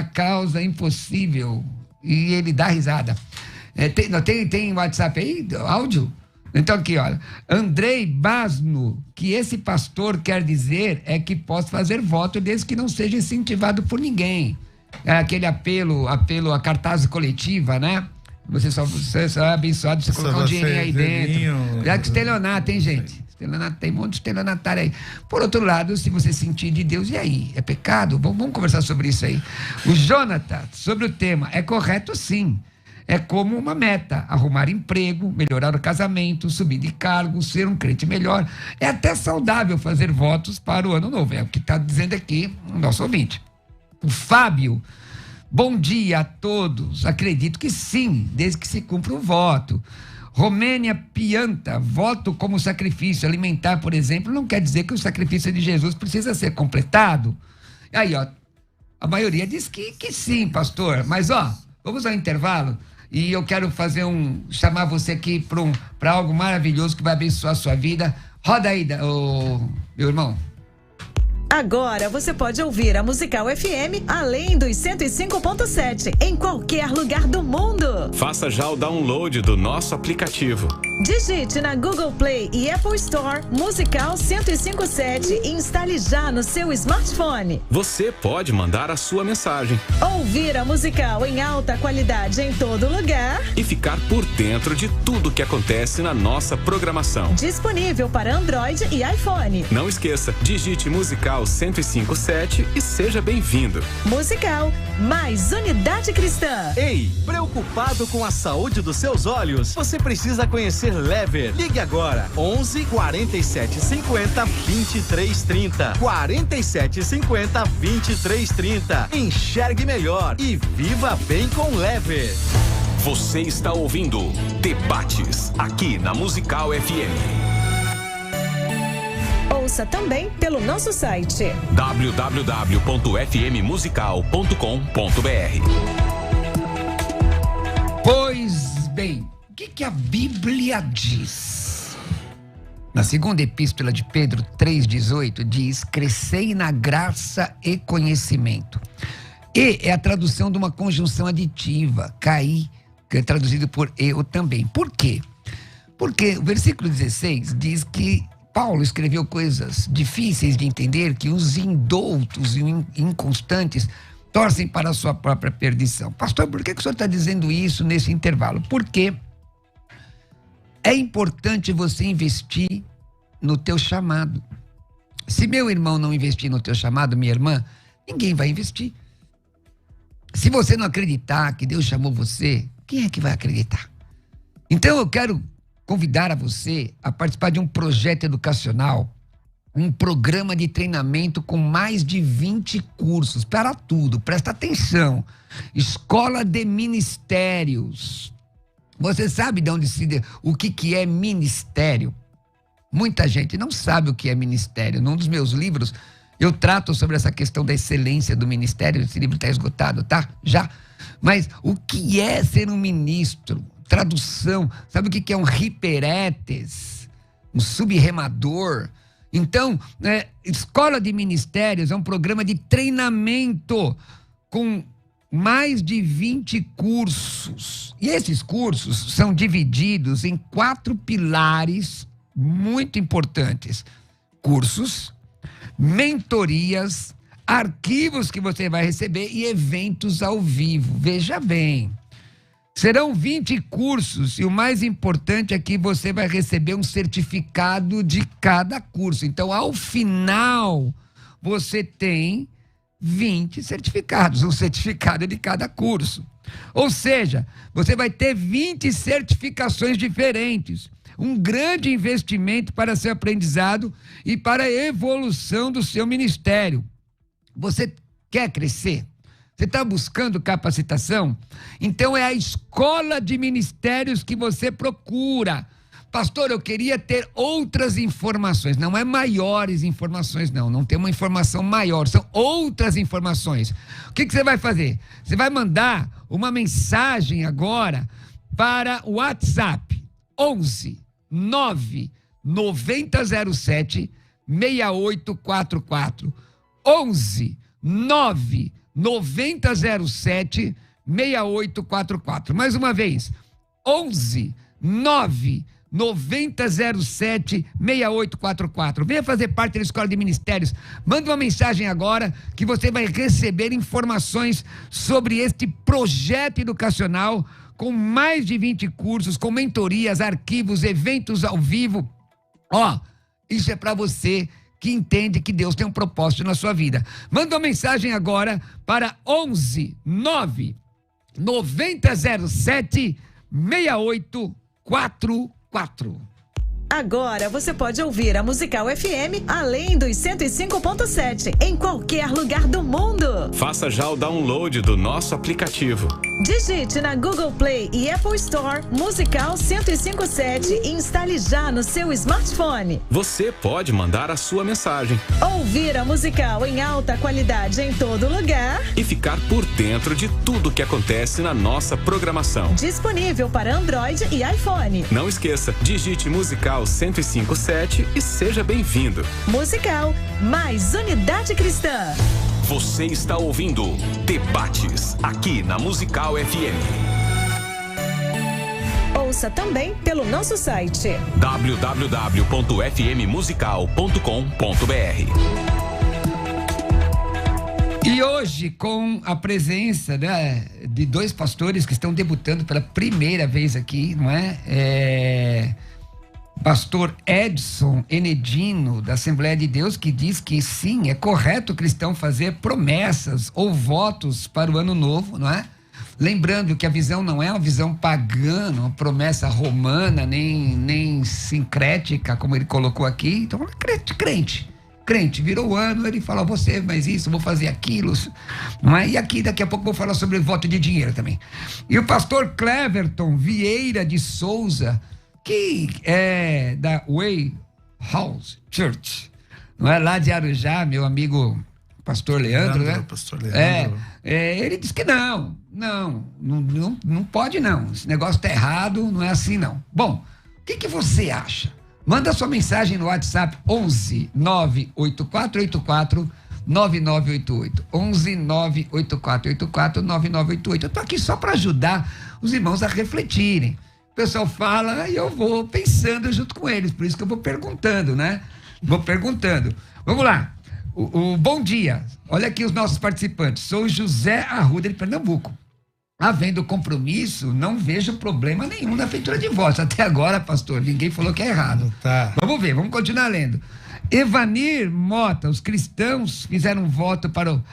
causa impossível. E ele dá risada. Tem WhatsApp aí? Áudio? Então aqui, olha, Andrei Basno, que esse pastor quer dizer é que posso fazer voto desde que não seja incentivado por ninguém. É aquele apelo a cartaz coletiva, né? Você só é abençoado se colocar um dinheirinho aí dentro. Já que estelionato, hein, gente? Estelionato, tem um monte de estelionatário aí. Por outro lado, se você sentir de Deus, e aí? É pecado? Vamos conversar sobre isso aí. O Jonathan, sobre o tema, é correto sim. É como uma meta, arrumar emprego, melhorar o casamento, subir de cargo, ser um crente melhor. É até saudável fazer votos para o ano novo, é o que está dizendo aqui o nosso ouvinte. O Fábio, bom dia a todos. Acredito que sim, desde que se cumpra o voto. Romênia Pianta, voto como sacrifício. Alimentar, por exemplo, não quer dizer que o sacrifício de Jesus precisa ser completado. Aí, ó, a maioria diz que sim, pastor. Mas, ó, vamos ao intervalo. E eu quero chamar você aqui para algo maravilhoso que vai abençoar a sua vida. Roda aí, meu irmão. Agora você pode ouvir a Musical FM além dos 105.7 em qualquer lugar do mundo. Faça já o download do nosso aplicativo. Digite na Google Play e Apple Store Musical 105.7 e instale já no seu smartphone. Você pode mandar a sua mensagem. Ouvir a Musical em alta qualidade em todo lugar. E ficar por dentro de tudo que acontece na nossa programação. Disponível para Android e iPhone. Não esqueça, digite Musical 105.7 e seja bem-vindo. Musical, mais unidade cristã. Ei, preocupado com a saúde dos seus olhos? Você precisa conhecer Lever. Ligue agora, 11 47 50 23 30. 47 50 23 30. Enxergue melhor e viva bem com Lever. Você está ouvindo Debates, aqui na Musical FM. Ouça também pelo nosso site www.fmmusical.com.br. Pois bem, o que a Bíblia diz? Na segunda epístola de Pedro 3,18 diz: crescei na graça e conhecimento. E é a tradução de uma conjunção aditiva, caí, que é traduzido por eu também. Por quê? Porque o versículo 16 diz que Paulo escreveu coisas difíceis de entender, que os indoutos e inconstantes torcem para a sua própria perdição. Pastor, por que o senhor está dizendo isso nesse intervalo? Porque é importante você investir no teu chamado. Se meu irmão não investir no teu chamado, minha irmã, ninguém vai investir. Se você não acreditar que Deus chamou você, quem é que vai acreditar? Então eu quero convidar a você a participar de um projeto educacional, um programa de treinamento com mais de 20 cursos para tudo. Presta atenção. Escola de Ministérios. Você sabe de onde o que é ministério? Muita gente não sabe o que é ministério. Num dos meus livros, eu trato sobre essa questão da excelência do ministério. Esse livro está esgotado, tá? Já. Mas o que é ser um ministro? Tradução. Sabe o que é um hiperetes? Um subremador? Então, Escola de Ministérios é um programa de treinamento com mais de 20 cursos. E esses cursos são divididos em 4 pilares muito importantes: cursos, mentorias, arquivos que você vai receber e eventos ao vivo. Veja bem, serão 20 cursos e o mais importante é que você vai receber um certificado de cada curso. Então, ao final, você tem 20 certificados, um certificado de cada curso. Ou seja, você vai ter 20 certificações diferentes. Um grande investimento para seu aprendizado e para a evolução do seu ministério. Você quer crescer? Você está buscando capacitação? Então é a Escola de Ministérios que você procura. Pastor, eu queria ter outras informações. Não é maiores informações, não. Não tem uma informação maior, são outras informações. O que você vai fazer? Você vai mandar uma mensagem agora para o WhatsApp 11 9 9007 6844. 11 9 9007 6844. Mais uma vez, 11 9 9007 6844. Venha fazer parte da Escola de Ministérios. Manda uma mensagem agora que você vai receber informações sobre este projeto educacional com mais de 20 cursos, com mentorias, arquivos, eventos ao vivo. Isso é para você que entende que Deus tem um propósito na sua vida. Manda uma mensagem agora para 11 9 9007 6844. Agora você pode ouvir a Musical FM além dos 105.7 em qualquer lugar do mundo. Faça já o download do nosso aplicativo. Digite na Google Play e Apple Store Musical 105.7 e instale já no seu smartphone. Você pode mandar a sua mensagem. Ouvir a Musical em alta qualidade em todo lugar. E ficar por dentro de tudo que acontece na nossa programação. Disponível para Android e iPhone. Não esqueça, digite Musical o 105.7 e seja bem-vindo. Musical, mais unidade cristã. Você está ouvindo Debates, aqui na Musical FM. Ouça também pelo nosso site www.fmmusical.com.br. E hoje, com a presença, né, de dois pastores que estão debutando pela primeira vez aqui, não é? Pastor Edson Enedino, da Assembleia de Deus, que diz que sim, é correto o cristão fazer promessas ou votos para o ano novo, não é? Lembrando que a visão não é uma visão pagã, uma promessa romana, nem sincrética, como ele colocou aqui. Então, crente, virou o ano, ele fala, você faz isso, vou fazer aquilo, não é? E aqui, daqui a pouco, vou falar sobre voto de dinheiro também. E o pastor Cleverton Vieira de Souza, que é da Way House Church, não é? Lá de Arujá, meu amigo pastor Leandro, né? Pastor Leandro. Ele diz que não pode não, esse negócio tá errado, não é assim não. Bom, o que você acha? Manda sua mensagem no WhatsApp 11 98484 9988, 11 98484 9988. Eu tô aqui só para ajudar os irmãos a refletirem. O pessoal fala e eu vou pensando junto com eles, por isso que eu vou perguntando, né? Vamos lá. O bom dia. Olha aqui os nossos participantes. Sou José Arruda de Pernambuco. Havendo compromisso, não vejo problema nenhum na feitura de votos. Até agora, pastor, ninguém falou que é errado. Tá. Vamos ver, vamos continuar lendo. Evanir Mota, os cristãos fizeram voto para o...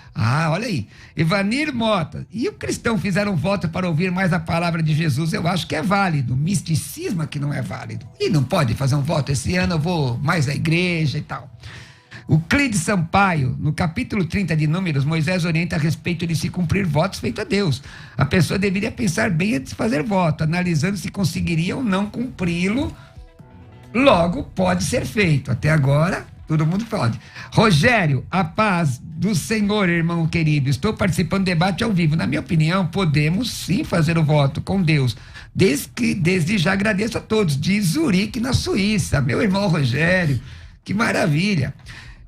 olha aí. Evanir Mota, e o cristão fizeram voto para ouvir mais a palavra de Jesus, eu acho que é válido. Misticismo que não é válido. E não pode fazer um voto, esse ano eu vou mais à igreja e tal. O Cleide Sampaio, no capítulo 30 de Números, Moisés orienta a respeito de se cumprir votos feitos a Deus. A pessoa deveria pensar bem antes de fazer voto, analisando se conseguiria ou não cumpri-lo. Logo, pode ser feito. Até agora, todo mundo pode. Rogério, a paz do Senhor, irmão querido. Estou participando do debate ao vivo. Na minha opinião, podemos sim fazer o voto com Deus. Desde já agradeço a todos. De Zurique, na Suíça. Meu irmão Rogério, que maravilha.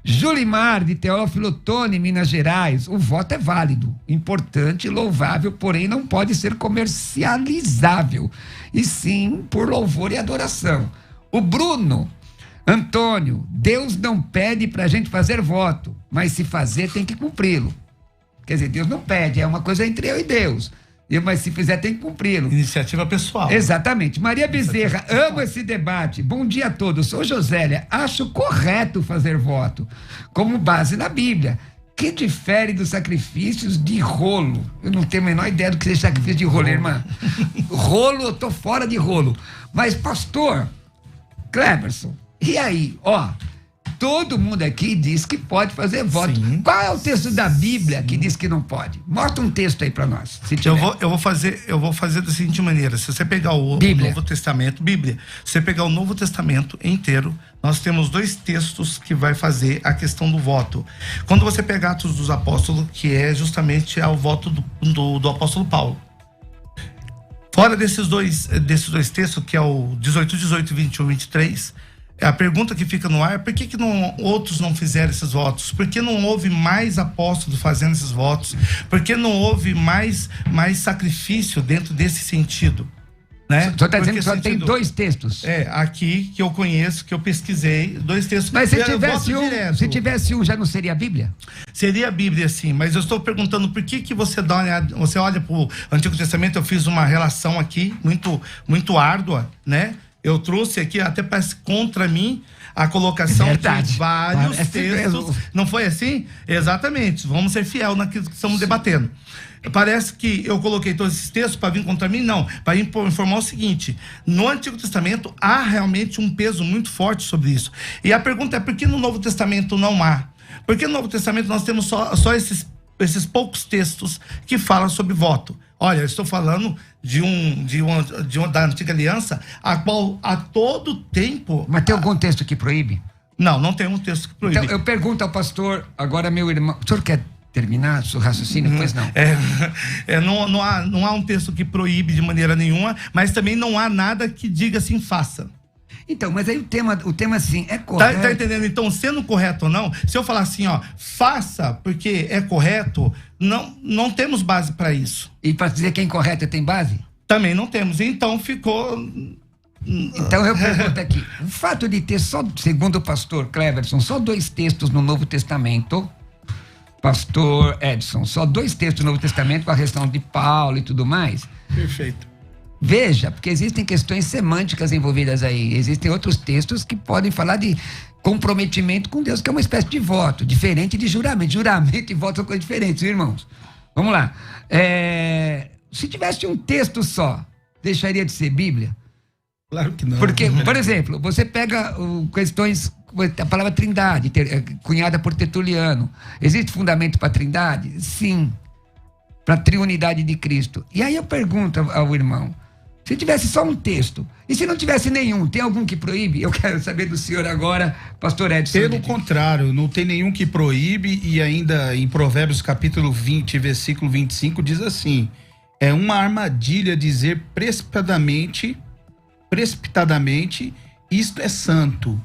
Julimar, de Teófilo Otoni, Minas Gerais. O voto é válido, importante, louvável, porém não pode ser comercializável. E sim por louvor e adoração. O Bruno Antônio, Deus não pede para a gente fazer voto, mas se fazer tem que cumpri-lo. Quer dizer, Deus não pede, é uma coisa entre eu e Deus. Mas se fizer tem que cumpri-lo. Iniciativa pessoal. Exatamente. Maria Bezerra, amo esse debate. Bom dia a todos. Sou Josélia. Acho correto fazer voto, como base na Bíblia, que difere dos sacrifícios de rolo. Eu não tenho a menor ideia do que seja sacrifício de rolo, irmã. Rolo, eu tô fora de rolo. Mas, pastor Cleverson, e aí? Todo mundo aqui diz que pode fazer voto. Sim. Qual é o texto da Bíblia que diz que não pode? Mostra um texto aí para nós. Eu vou fazer da seguinte maneira: se você pegar o Novo Testamento, Bíblia, se você pegar o Novo Testamento inteiro, nós temos dois textos que vai fazer a questão do voto. Quando você pegar Atos dos Apóstolos, que é justamente o voto do apóstolo Paulo. Fora desses dois textos, que é o 18, 21, 23, a pergunta que fica no ar é por que outros não fizeram esses votos? Por que não houve mais apóstolos fazendo esses votos? Por que não houve mais sacrifício dentro desse sentido? Né? Só está dizendo que só tem dois textos. Aqui que eu conheço, que eu pesquisei, dois textos. Mas se tivesse um, já não seria a Bíblia? Seria a Bíblia, sim, mas eu estou perguntando por que você você olha para o Antigo Testamento. Eu fiz uma relação aqui, muito árdua, né? Eu trouxe aqui, até parece contra mim, a colocação de vários textos. Não foi assim? Exatamente. Vamos ser fiel naquilo que estamos debatendo. Parece que eu coloquei todos esses textos para vir contra mim? Não. Para informar o seguinte: no Antigo Testamento há realmente um peso muito forte sobre isso. E a pergunta é: por que no Novo Testamento não há? Porque no Novo Testamento nós temos só esses poucos textos que falam sobre voto. Olha, eu estou falando da Antiga Aliança, a qual a todo tempo... Mas tem algum texto que proíbe? Não tem um texto que proíbe. Então, eu pergunto ao pastor, agora meu irmão... O senhor quer terminar seu raciocínio? Pois não. Não há um texto que proíbe de maneira nenhuma, mas também não há nada que diga assim, faça. Então, mas aí o tema assim, é correto. Tá entendendo? Então, sendo correto ou não, se eu falar assim, ó, faça porque é correto, não temos base para isso. E para dizer que é incorreto tem base? Também não temos. Então, ficou... Então eu pergunto aqui, o fato de ter só, segundo o pastor Cleverson, só 2 textos no Novo Testamento, pastor Edson, só 2 textos no Novo Testamento com a questão de Paulo e tudo mais. Perfeito. Veja, porque existem questões semânticas envolvidas aí, existem outros textos que podem falar de comprometimento com Deus, que é uma espécie de voto, diferente de juramento. Juramento e voto são coisas diferentes, irmãos. Vamos lá. Se tivesse um texto só, deixaria de ser Bíblia? Claro que não. Porque, por exemplo, você pega questões, a palavra trindade, cunhada por Tertuliano. Existe fundamento para trindade? Sim. Para a triunidade de Cristo. E aí eu pergunto ao irmão, se tivesse só um texto, e se não tivesse nenhum, tem algum que proíbe? Eu quero saber do senhor agora, pastor Edson. Pelo contrário, não tem nenhum que proíbe, e ainda em Provérbios capítulo 20, versículo 25, diz assim, é uma armadilha dizer precipitadamente, isto é santo,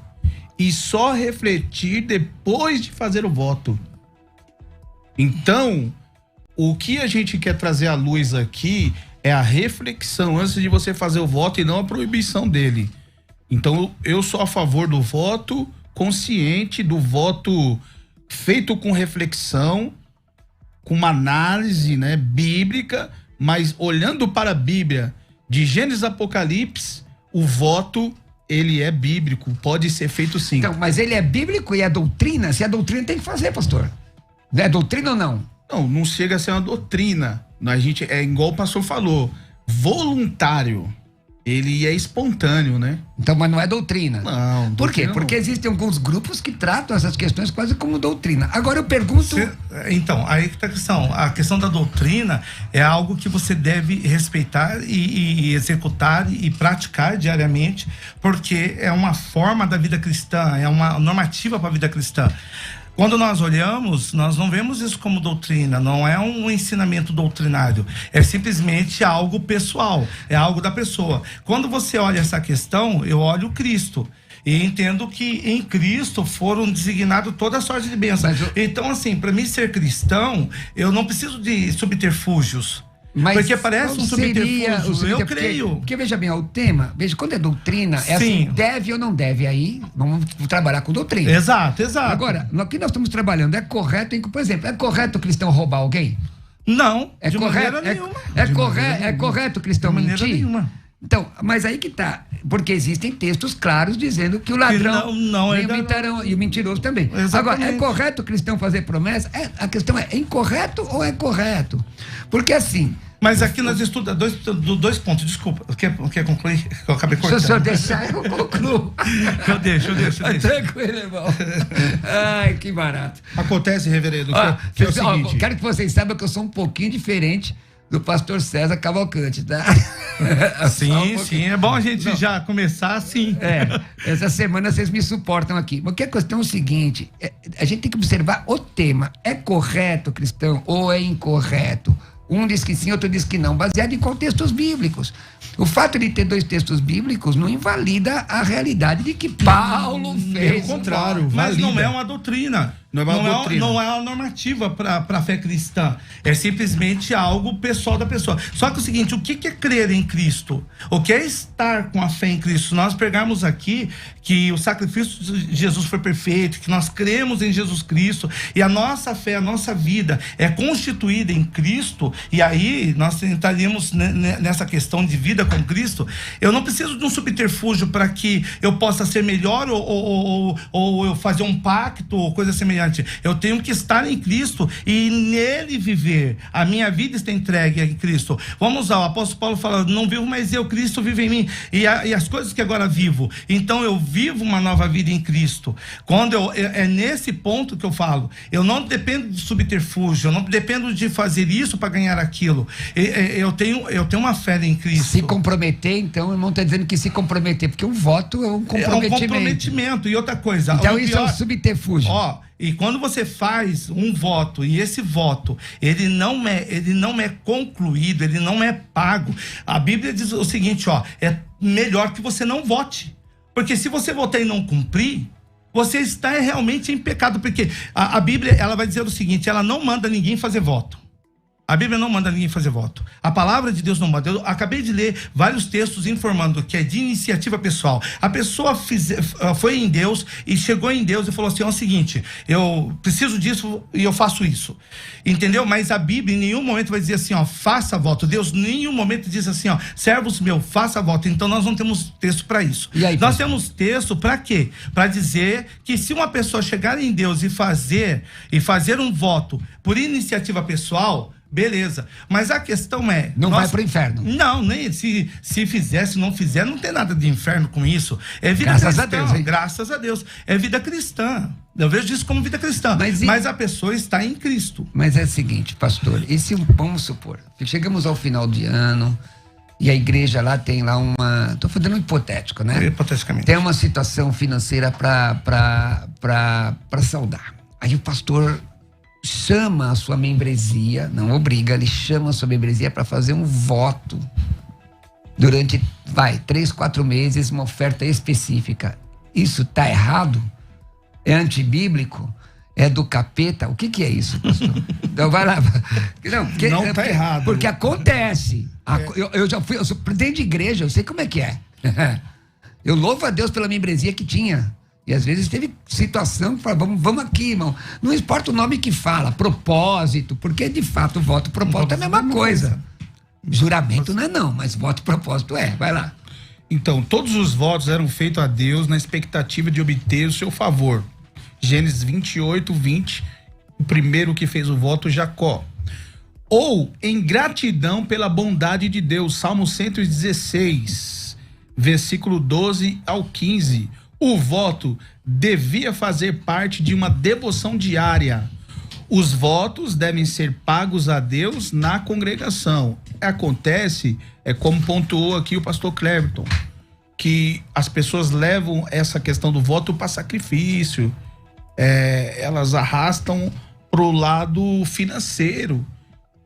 e só refletir depois de fazer o voto. Então, o que a gente quer trazer à luz aqui é a reflexão antes de você fazer o voto e não a proibição dele. Então, eu sou a favor do voto consciente, do voto feito com reflexão, com uma análise, né, bíblica, mas olhando para a Bíblia, de Gênesis a Apocalipse, o voto, ele é bíblico, pode ser feito sim. Então, mas ele é bíblico e é doutrina? Se é doutrina, tem que fazer, pastor. É doutrina ou não? Não chega a ser uma doutrina. A gente, é igual o pastor falou, voluntário. Ele é espontâneo, né? Então, mas não é doutrina. Não. Por quê? Porque existem alguns grupos que tratam essas questões quase como doutrina. Agora eu pergunto... Então, aí que tá a questão. A questão da doutrina é algo que você deve respeitar e executar e praticar diariamente, porque é uma forma da vida cristã, é uma normativa para a vida cristã. Quando nós olhamos, nós não vemos isso como doutrina, não é um ensinamento doutrinário, é simplesmente algo pessoal, é algo da pessoa. Quando você olha essa questão, eu olho Cristo e entendo que em Cristo foram designados toda a sorte de bênçãos. Então, assim, para mim ser cristão, eu não preciso de subterfúgios. Mas porque parece um subterfúgio, eu creio. Porque veja bem, o tema, quando é doutrina, é assim, deve ou não deve, aí vamos trabalhar com doutrina. Exato. Agora, o que nós estamos trabalhando é correto, por exemplo, é correto o cristão roubar alguém? Não, de maneira nenhuma. É correto o cristão mentir? De maneira nenhuma. Então, mas aí que tá, porque existem textos claros dizendo que o ladrão e o mentiroso também. Exatamente. Agora, é correto o cristão fazer promessa? A questão é incorreto ou é correto? Porque assim... Mas aqui nós estudamos dois pontos, desculpa, quer concluir? Eu acabei cortando. Se o senhor deixar, eu concluo. Eu deixo. Tranquilo, irmão. Ai, que barato. Acontece, reverendo, que é o seguinte... Quero que vocês saibam que eu sou um pouquinho diferente do pastor César Cavalcante, tá? Sim, é bom a gente já começar assim. Essa semana vocês me suportam aqui. Porque a questão é o seguinte, a gente tem que observar o tema. É correto, cristão, ou é incorreto? Um diz que sim, outro diz que não, baseado em contextos bíblicos. O fato de ter 2 textos bíblicos não invalida a realidade de que Paulo fez. Pelo contrário, mas valida. não é uma doutrina. Não é uma normativa para a fé cristã. É simplesmente algo pessoal da pessoa. Só que é o seguinte, o que é crer em Cristo? O que é estar com a fé em Cristo? Nós pegamos aqui que o sacrifício de Jesus foi perfeito, que nós cremos em Jesus Cristo e a nossa fé, a nossa vida é constituída em Cristo, e aí nós estaríamos nessa questão de vida com Cristo. Eu não preciso de um subterfúgio para que eu possa ser melhor ou eu fazer um pacto ou coisa semelhante. Eu tenho que estar em Cristo e nele viver. A minha vida está entregue a Cristo. Vamos lá, o apóstolo Paulo fala, não vivo mais eu, Cristo vive em mim. E as coisas que agora vivo. Então eu vivo uma nova vida em Cristo. É nesse ponto que eu falo. Eu não dependo de subterfúgio, eu não dependo de fazer isso para ganhar aquilo. Eu tenho uma fé em Cristo. Se comprometer, então, o irmão está dizendo que se comprometer, porque o voto é um comprometimento. É um comprometimento. E outra coisa. Então isso é um subterfúgio. E quando você faz um voto, e esse voto, ele não é concluído, ele não é pago. A Bíblia diz o seguinte, é melhor que você não vote. Porque se você votar e não cumprir, você está realmente em pecado. Porque a Bíblia, ela vai dizer o seguinte, ela não manda ninguém fazer voto. A Bíblia não manda ninguém fazer voto. A palavra de Deus não manda. Eu acabei de ler vários textos informando que é de iniciativa pessoal. A pessoa foi em Deus e chegou em Deus e falou assim, é o seguinte, eu preciso disso e eu faço isso. Entendeu? Mas a Bíblia em nenhum momento vai dizer assim, ó, faça voto. Deus em nenhum momento diz assim, ó, servos meu, faça voto. Então nós não temos texto para isso. E aí, nós temos texto para quê? Para dizer que se uma pessoa chegar em Deus e fazer um voto por iniciativa pessoal, beleza, mas a questão é... Não vai pro inferno. Não, nem se fizer, se não fizer, não tem nada de inferno com isso. É vida cristã. Graças a Deus, hein? Graças a Deus. É vida cristã. Eu vejo isso como vida cristã. Mas a pessoa está em Cristo. Mas é o seguinte, pastor, vamos supor, chegamos ao final de ano e a igreja lá tem lá uma... Tô fazendo um hipotético, né? Hipoteticamente. Tem uma situação financeira para saldar. Aí o pastor chama a sua membresia, não obriga, ele chama a sua membresia para fazer um voto durante, 3, 4 meses, uma oferta específica. Isso tá errado? É antibíblico? É do capeta? O que é isso, pastor? Então vai lá. Não tá errado. Porque acontece. Eu sou presidente de igreja, eu sei como é que é. Eu louvo a Deus pela membresia que tinha. E às vezes teve situação que fala, vamos aqui, irmão. Não importa o nome que fala, propósito, porque de fato o voto e propósito é a mesma coisa. Juramento não, mas voto e propósito é. Vai lá. Então, todos os votos eram feitos a Deus na expectativa de obter o seu favor. Gênesis 28, 20, o primeiro que fez o voto, Jacó. Ou em gratidão pela bondade de Deus, Salmo 116, versículo 12 ao 15. O voto devia fazer parte de uma devoção diária. Os votos devem ser pagos a Deus na congregação. Acontece, como pontuou aqui o pastor Cleverton, que as pessoas levam essa questão do voto para sacrifício. Elas arrastam pro lado financeiro.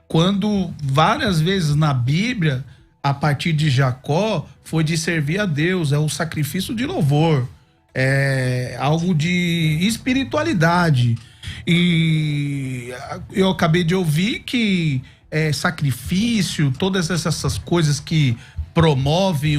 Quando várias vezes na Bíblia, a partir de Jacó, foi de servir a Deus, é o sacrifício de louvor. É algo de espiritualidade. E eu acabei de ouvir que sacrifício, todas essas coisas que promovem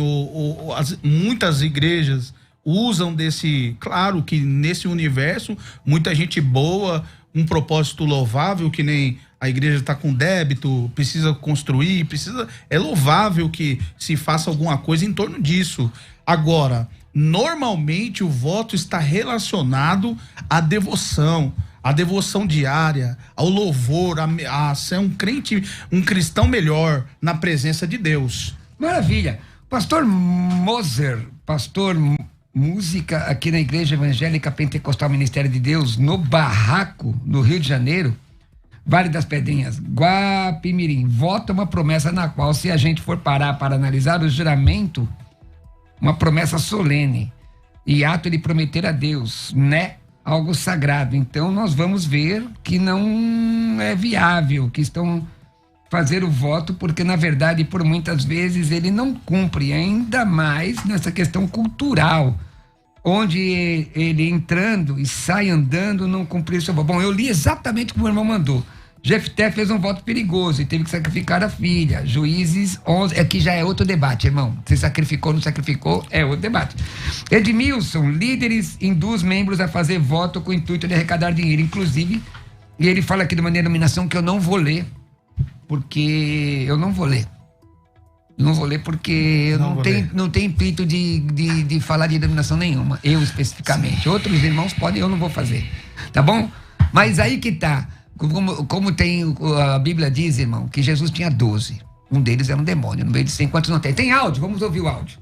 muitas igrejas usam desse, claro que nesse universo muita gente boa, um propósito louvável, que nem a igreja está com débito, precisa construir, é louvável que se faça alguma coisa em torno disso. Agora, normalmente o voto está relacionado à devoção diária, ao louvor, a ser um cristão melhor na presença de Deus. Maravilha. Pastor Moser, pastor música aqui na Igreja Evangélica Pentecostal Ministério de Deus, no Barraco, no Rio de Janeiro, Vale das Pedrinhas, Guapimirim, vota uma promessa na qual, se a gente for parar para analisar o juramento, uma promessa solene e ato de prometer a Deus, né? Algo sagrado. Então nós vamos ver que não é viável, que estão fazer o voto, porque na verdade por muitas vezes ele não cumpre, ainda mais nessa questão cultural, onde ele entrando e sai andando não cumpriu o seu voto. Bom, eu li exatamente como o irmão mandou. Jefté fez um voto perigoso e teve que sacrificar a filha. Juízes 11, aqui já é outro debate, irmão. Se sacrificou ou não sacrificou, é outro debate. Edmilson, líderes induz membros a fazer voto com o intuito de arrecadar dinheiro, inclusive, e ele fala aqui de uma denominação que eu não vou ler, porque eu não vou ler. Não vou ler porque eu não tenho intuito de falar de denominação nenhuma, eu especificamente. Sim. Outros irmãos podem, eu não vou fazer, tá bom? Mas aí que tá, como tem, a Bíblia diz, irmão, que Jesus tinha 12, um deles era um demônio, no meio de 100, quantos não tem? Tem áudio? Vamos ouvir o áudio.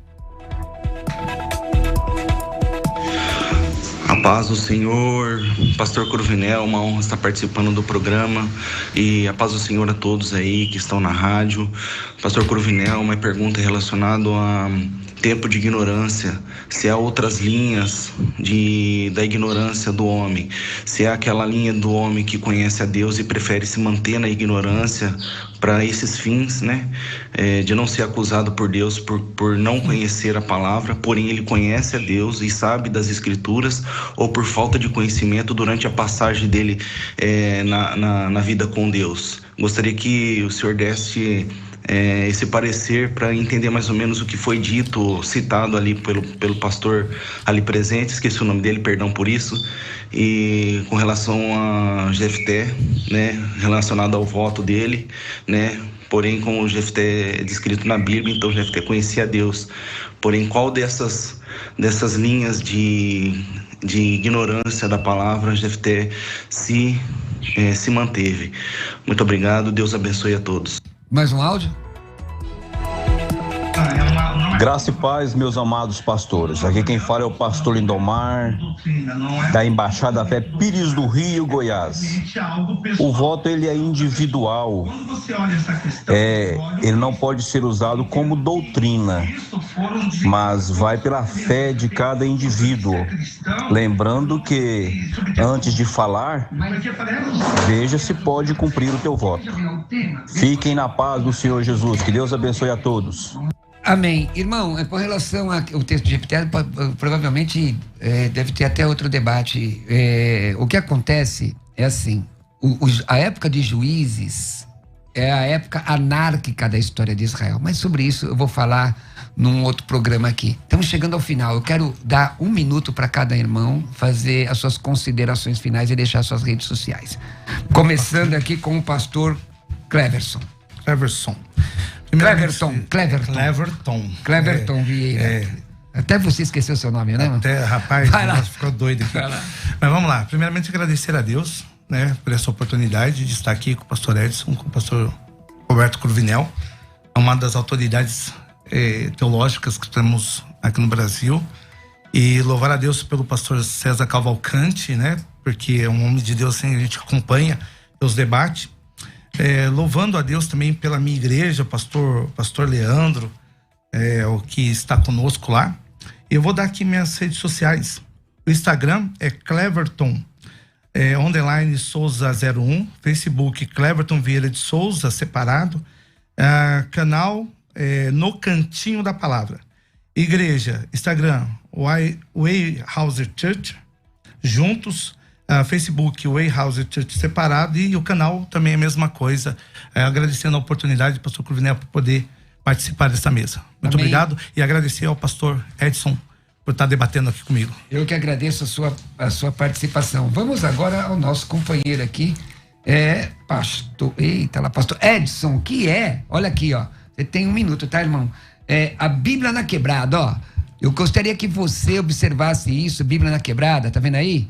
A paz do Senhor, pastor Cruvinel, uma honra estar participando do programa, e a paz do Senhor a todos aí que estão na rádio. Pastor Cruvinel, uma pergunta relacionada a tempo de ignorância, se há outras linhas da ignorância do homem, se há aquela linha do homem que conhece a Deus e prefere se manter na ignorância para esses fins, né? De não ser acusado por Deus por não conhecer a palavra, porém ele conhece a Deus e sabe das Escrituras, ou por falta de conhecimento durante a passagem dele na vida com Deus. Gostaria que o senhor desse esse parecer para entender mais ou menos o que foi dito, citado ali pelo pastor ali presente, esqueci o nome dele, perdão por isso, e com relação a Jefté, né, relacionado ao voto dele, né, porém como o Jefté é descrito na Bíblia, então Jefté conhecia a Deus, porém qual dessas linhas de ignorância da palavra Jefté se manteve? Muito obrigado, Deus abençoe a todos. Mais um áudio? Graça e paz, meus amados pastores. Aqui quem fala é o pastor Lindomar, da Embaixada Fé Pires do Rio, Goiás. O voto, ele é individual. Ele não pode ser usado como doutrina, mas vai pela fé de cada indivíduo. Lembrando que, antes de falar, veja se pode cumprir o teu voto. Fiquem na paz do Senhor Jesus. Que Deus abençoe a todos. Amém. Irmão, com relação ao texto de Jefté, provavelmente deve ter até outro debate. O que acontece é assim, a época de Juízes é a época anárquica da história de Israel, mas sobre isso eu vou falar num outro programa aqui. Estamos chegando ao final, eu quero dar 1 minuto para cada irmão fazer as suas considerações finais e deixar suas redes sociais. Começando aqui com o pastor Cleverton Vieira. Até você esqueceu o seu nome, né? Até, rapaz, ficou doido aqui. Mas vamos lá. Primeiramente, agradecer a Deus, né, por essa oportunidade de estar aqui com o pastor Edson, com o pastor Roberto Cruvinel, uma das autoridades teológicas que temos aqui no Brasil. E louvar a Deus pelo pastor César Cavalcante, né? Porque é um homem de Deus, assim, a gente acompanha os debates. Louvando a Deus também pela minha igreja, pastor Leandro, o que está conosco lá. Eu vou dar aqui minhas redes sociais. O Instagram é Cleverton _ Souza 01, Facebook Cleverton Vieira de Souza, separado, canal No Cantinho da Palavra. Igreja, Instagram, Wayhauser Church, juntos. Facebook, Wayhauser Church separado, e o canal também é a mesma coisa. Agradecendo a oportunidade, pastor Cruvinel, por poder participar dessa mesa. Muito Amém. Obrigado, e agradecer ao pastor Edson por estar debatendo aqui comigo. Eu que agradeço a sua participação. Vamos agora ao nosso companheiro aqui, pastor Edson, que olha aqui, ó, você tem 1 minuto, tá, irmão? A Bíblia na Quebrada, ó, eu gostaria que você observasse isso, Bíblia na Quebrada, tá vendo aí?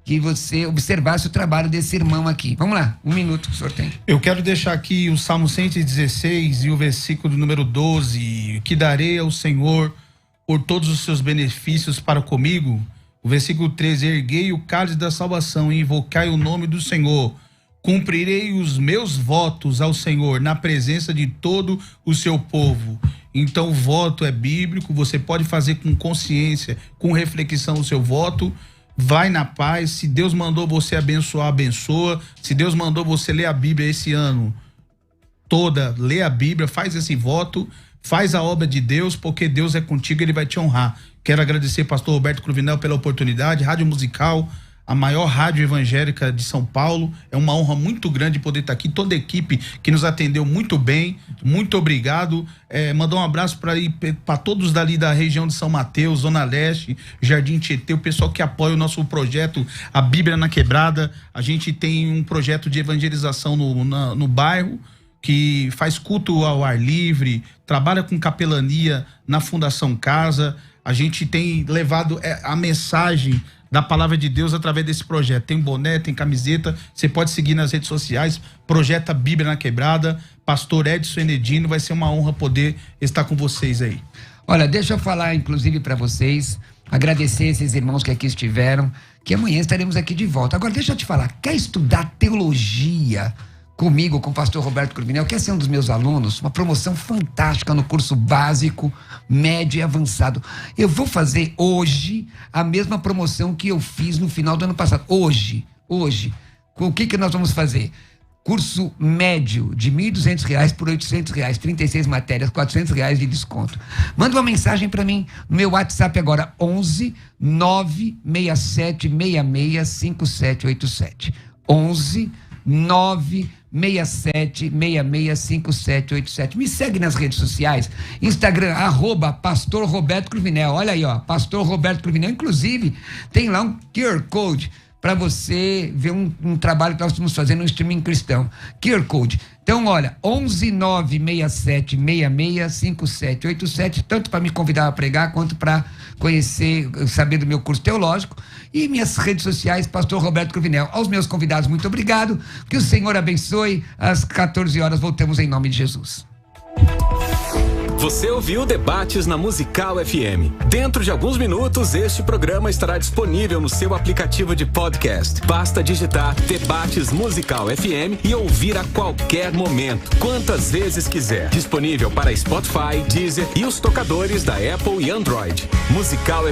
Que você observasse o trabalho desse irmão aqui. Vamos lá, 1 minuto que o senhor tem. Eu quero deixar aqui o Salmo 116 e o versículo número 12, que darei ao Senhor por todos os seus benefícios para comigo. O versículo 13, erguei o cálice da salvação e invocai o nome do Senhor. Cumprirei os meus votos ao Senhor na presença de todo o seu povo. Então o voto é bíblico, você pode fazer com consciência, com reflexão o seu voto. Vai na paz. Se Deus mandou você abençoar, abençoa. Se Deus mandou você ler a Bíblia esse ano toda, lê a Bíblia, faz esse voto, faz a obra de Deus, porque Deus é contigo, Ele vai te honrar. Quero agradecer pastor Roberto Cruvinel pela oportunidade, Rádio Musical, a maior rádio evangélica de São Paulo. É uma honra muito grande poder estar aqui. Toda a equipe que nos atendeu muito bem, muito obrigado. Mandar um abraço para todos dali da região de São Mateus, Zona Leste, Jardim Tietê, o pessoal que apoia o nosso projeto A Bíblia na Quebrada. A gente tem um projeto de evangelização no bairro, que faz culto ao ar livre, trabalha com capelania na Fundação Casa. A gente tem levado a mensagem da palavra de Deus através desse projeto. Tem boné, tem camiseta, você pode seguir nas redes sociais, Projeta Bíblia na Quebrada, pastor Edson Enedino, vai ser uma honra poder estar com vocês aí. Olha, deixa eu falar inclusive para vocês, agradecer esses irmãos que aqui estiveram, que amanhã estaremos aqui de volta. Agora deixa eu te falar, quer estudar teologia comigo, com o pastor Roberto Cruvinel, quer ser um dos meus alunos, uma promoção fantástica no curso básico, médio e avançado. Eu vou fazer hoje a mesma promoção que eu fiz no final do ano passado. Hoje. O que nós vamos fazer? Curso médio de R$ 1.200 por R$ 800, 36 matérias, R$ 400 de desconto. Manda uma mensagem para mim no meu WhatsApp agora, 11 967 66 5787. 11 967 66 5787. Me segue nas redes sociais, Instagram, @Pastor Roberto Cruvinel. Olha aí, ó, Pastor Roberto Cruvinel. Inclusive, tem lá um QR Code para você ver um trabalho que nós estamos fazendo no streaming cristão. QR Code. Então, olha, 11 967 66 5787, tanto para me convidar a pregar, quanto para conhecer, saber do meu curso teológico. E minhas redes sociais, Pastor Roberto Cruvinel. Aos meus convidados, muito obrigado. Que o Senhor abençoe. Às 14 horas voltamos em nome de Jesus. Você ouviu Debates na Musical FM. Dentro de alguns minutos, este programa estará disponível no seu aplicativo de podcast. Basta digitar Debates Musical FM e ouvir a qualquer momento, quantas vezes quiser. Disponível para Spotify, Deezer e os tocadores da Apple e Android. Musical FM.